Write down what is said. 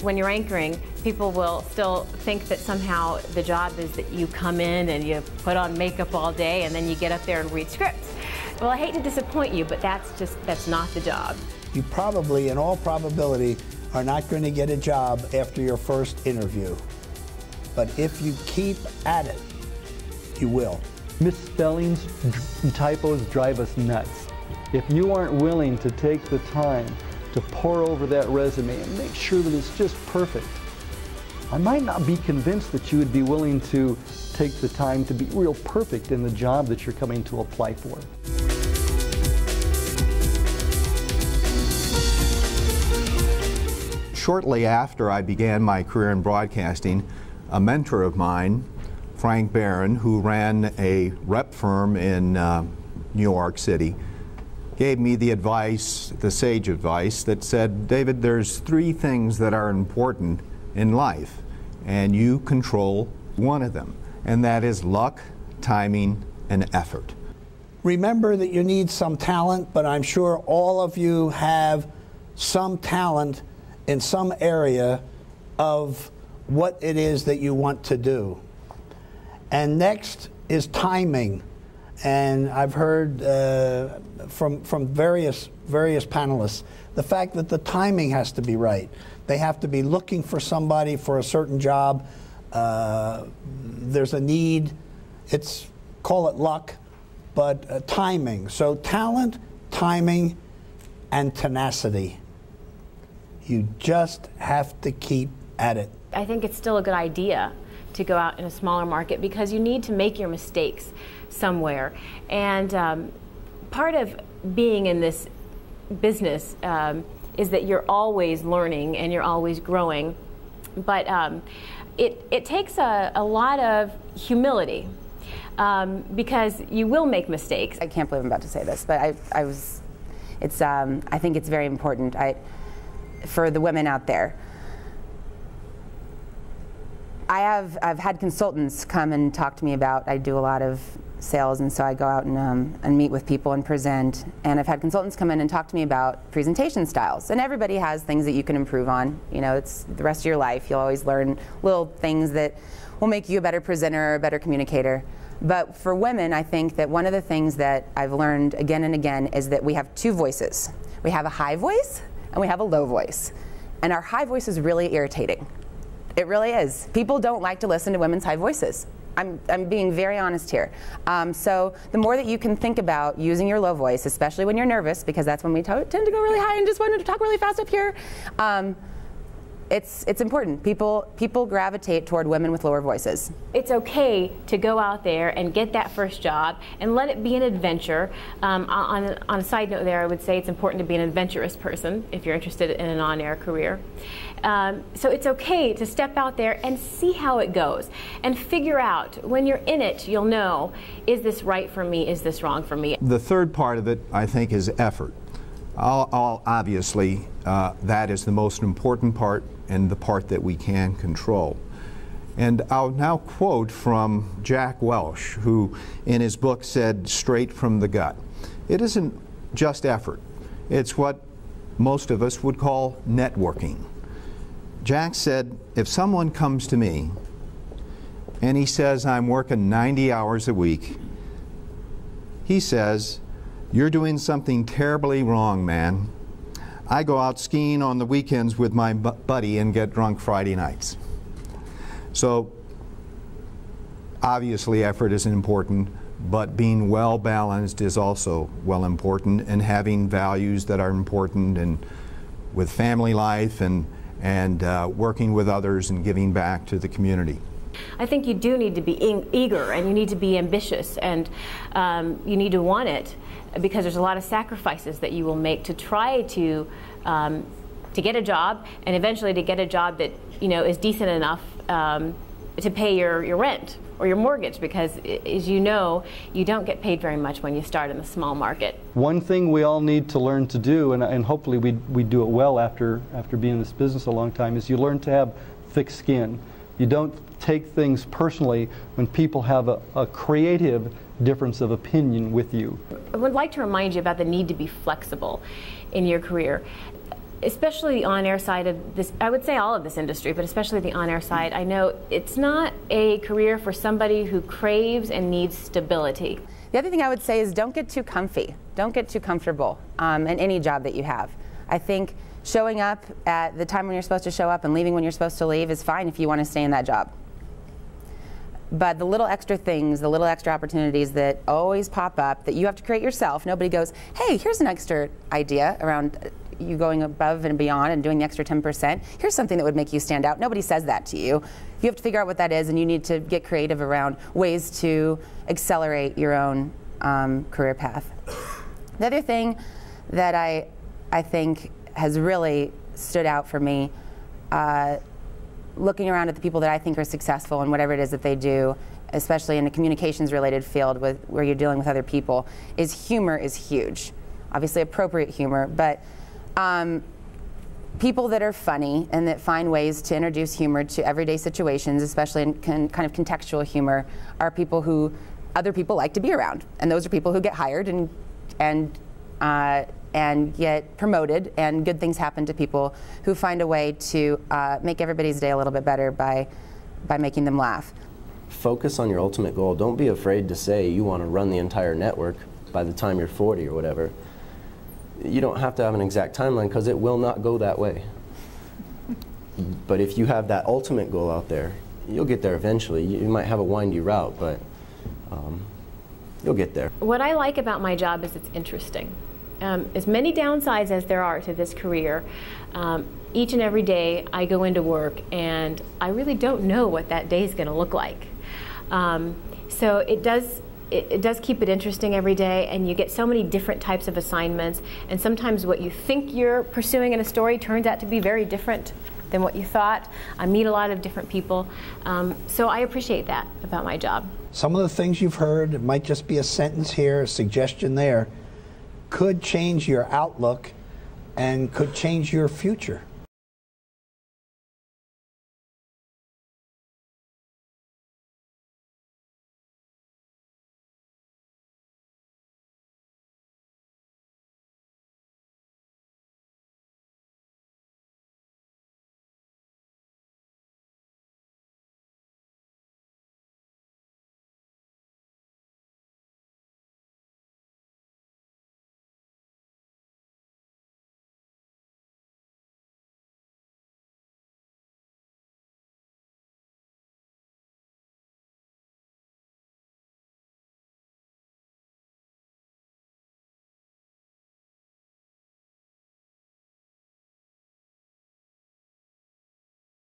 when you're anchoring, people will still think that somehow the job is that you come in and you put on makeup all day and then you get up there and read scripts. Well, I hate to disappoint you, but that's not the job. You probably, in all probability, are not going to get a job after your first interview. But if you keep at it, you will. Misspellings and typos drive us nuts. If you aren't willing to take the time to pore over that resume and make sure that it's just perfect, I might not be convinced that you would be willing to take the time to be real perfect in the job that you're coming to apply for. Shortly after I began my career in broadcasting, a mentor of mine, Frank Barron, who ran a rep firm in New York City, gave me the advice, the sage advice, that said, David, there's 3 things that are important in life, and you control one of them, and that is luck, timing, and effort. Remember that you need some talent, but I'm sure all of you have some talent in some area of what it is that you want to do. And next is timing. And I've heard from various panelists the fact that the timing has to be right. They have to be looking for somebody for a certain job. There's a need. Call it luck, but timing. So talent, timing, and tenacity. You just have to keep at it. I think it's still a good idea to go out in a smaller market because you need to make your mistakes somewhere. And part of being in this business is that you're always learning and you're always growing. But it takes a lot of humility because you will make mistakes. I can't believe I'm about to say this, but I think it's very important for the women out there. I've had consultants come and talk to me about, I do a lot of sales, and so I go out and meet with people and present, and I've had consultants come in and talk to me about presentation styles, and everybody has things that you can improve on. You know, it's the rest of your life. You'll always learn little things that will make you a better presenter or a better communicator. But for women, I think that one of the things that I've learned again and again is that we have 2 voices. We have a high voice and we have a low voice. And our high voice is really irritating. It really is. People don't like to listen to women's high voices. I'm being very honest here. So the more that you can think about using your low voice, especially when you're nervous, because that's when we tend to go really high and just want to talk really fast up here, it's important. People gravitate toward women with lower voices. It's okay to go out there and get that first job and let it be an adventure. On a side note there, I would say it's important to be an adventurous person if you're interested in an on-air career. So it's okay to step out there and see how it goes and figure out, when you're in it, you'll know, is this right for me, is this wrong for me? The third part of it, I think, is effort. Obviously, that is the most important part and the part that we can control. And I'll now quote from Jack Welch, who in his book said, straight from the gut, it isn't just effort, it's what most of us would call networking. Jack said, if someone comes to me and he says, I'm working 90 hours a week, he says, you're doing something terribly wrong, man. I go out skiing on the weekends with my buddy and get drunk Friday nights. So obviously effort is important, but being well balanced is also well important, and having values that are important, and with family life and working with others and giving back to the community. I think you do need to be eager, and you need to be ambitious, and you need to want it, because there's a lot of sacrifices that you will make to try to get a job, and eventually to get a job that, you know, is decent enough to pay your rent or your mortgage, because as you know, you don't get paid very much when you start in the small market. One thing we all need to learn to do, and hopefully we do it well after being in this business a long time, is you learn to have thick skin. You don't take things personally when people have a creative difference of opinion with you. I would like to remind you about the need to be flexible in your career. especially the on-air side of this, I would say all of this industry, but especially the on-air side, I know it's not a career for somebody who craves and needs stability. The other thing I would say is don't get too comfy. Don't get too comfortable in any job that you have. I think showing up at the time when you're supposed to show up and leaving when you're supposed to leave is fine if you want to stay in that job. But the little extra things, the little extra opportunities that always pop up that you have to create yourself, nobody goes, hey, here's an extra idea around you going above and beyond and doing the extra 10%. Here's something that would make you stand out. Nobody says that to you. You have to figure out what that is, and you need to get creative around ways to accelerate your own career path. The other thing that I think has really stood out for me, looking around at the people that I think are successful in whatever it is that they do, especially in a communications-related field where you're dealing with other people, is humor is huge. Obviously appropriate humor, but people that are funny and that find ways to introduce humor to everyday situations, especially in kind of contextual humor, are people who other people like to be around. And those are people who get hired and get promoted, and good things happen to people who find a way to make everybody's day a little bit better by making them laugh. Focus on your ultimate goal. Don't be afraid to say you want to run the entire network by the time you're 40 or whatever. You don't have to have an exact timeline because it will not go that way. But if you have that ultimate goal out there, you'll get there eventually. You might have a windy route, but you'll get there. What I like about my job is it's interesting. As many downsides as there are to this career, each and every day I go into work and I really don't know what that day is going to look like. So it does keep it interesting every day, and you get so many different types of assignments, and sometimes what you think you're pursuing in a story turns out to be very different than what you thought. I meet a lot of different people, so I appreciate that about my job. Some of the things you've heard, it might just be a sentence here, a suggestion there, could change your outlook and could change your future.